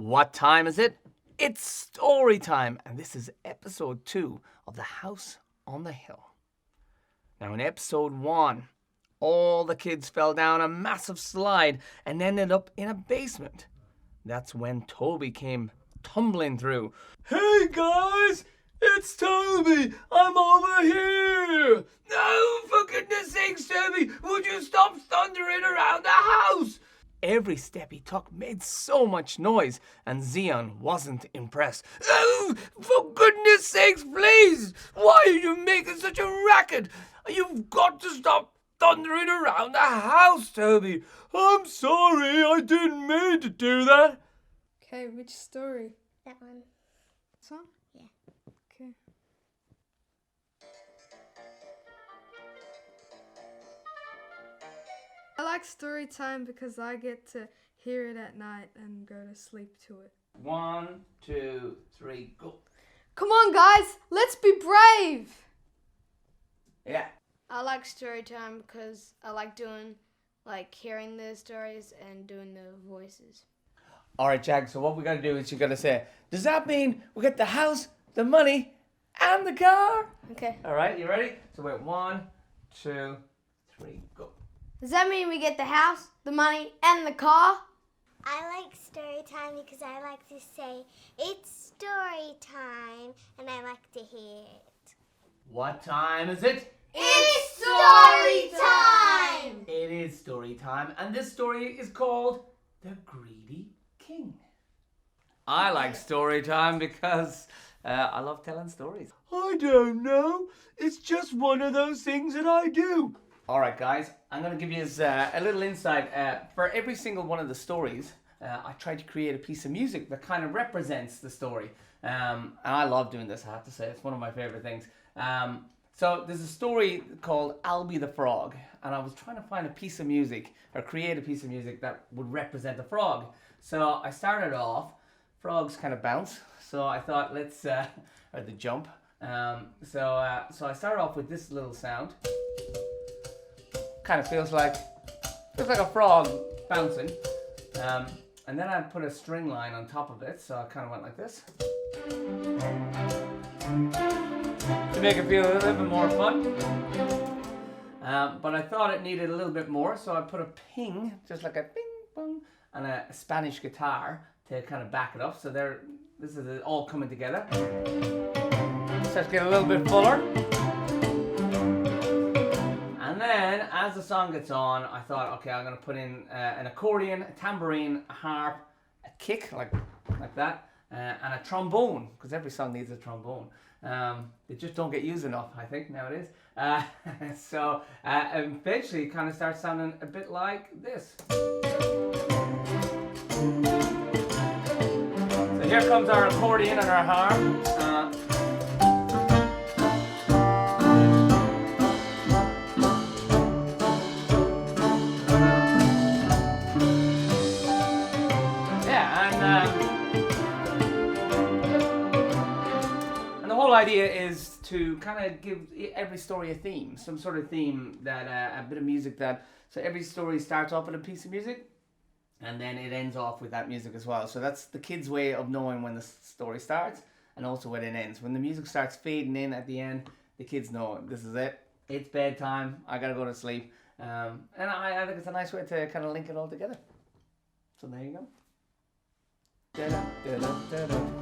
What time is it? It's story time, and this is episode 2 of The House on the Hill. Now, in episode 1, all the kids fell down a massive slide and ended up in a basement. That's when Toby came tumbling through. Hey guys, it's Toby. I'm over here. No, for goodness sakes, Toby, would you stop thundering around the house? Every step he took made so much noise, and Xeon wasn't impressed. Oh, for goodness sakes, please! Why are you making such a racket? You've got to stop thundering around the house, Toby. I'm sorry, I didn't mean to do that. Okay, which story? That one. This one? Yeah. Okay. I like story time because I get to hear it at night and go to sleep to it. 1, 2, 3, go. Come on, guys, let's be brave. Yeah. I like story time because I like hearing the stories and doing the voices. All right, Jag, so what we got to do is you got to say, does that mean we get the house, the money, and the car? Okay. All right, you ready? So wait, 1, 2, 3, go. Does that mean we get the house, the money, and the car? I like story time because I like to say, it's story time, and I like to hear it. What time is it? It's story time! It is story time, and this story is called The Greedy King. I like story time because I love telling stories. I don't know. It's just one of those things that I do. All right, guys, I'm going to give you a little insight. For every single one of the stories, I tried to create a piece of music that kind of represents the story. And I love doing this, I have to say. It's one of my favorite things. So there's a story called I'll Be the Frog, and I was trying to find a piece of music or create a piece of music that would represent a frog. So I started off, frogs kind of bounce, so I thought let's, or the jump. So I started off with this little sound. Kind of feels like a frog bouncing. And then I put a string line on top of it, so I kind of went like this. To make it feel a little bit more fun. But I thought it needed a little bit more, so I put a ping, just like a ping, bong, and a Spanish guitar to kind of back it up. So this is it all coming together. Starts to get a little bit fuller. And then, as the song gets on, I thought, okay, I'm going to put in an accordion, a tambourine, a harp, a kick, like that, and a trombone, because every song needs a trombone. They just don't get used enough, I think, nowadays. So eventually it kind of starts sounding a bit like this. So here comes our accordion and our harp. The whole idea is to kind of give every story a theme, some sort of theme that a bit of music so every story starts off with a piece of music and then it ends off with that music as well. So that's the kids' way of knowing when the story starts and also when it ends. When the music starts fading in at the end, the kids know this is it. It's bedtime. I gotta go to sleep. And I think it's a nice way to kind of link it all together. So there you go. Da-da, da-da, da-da.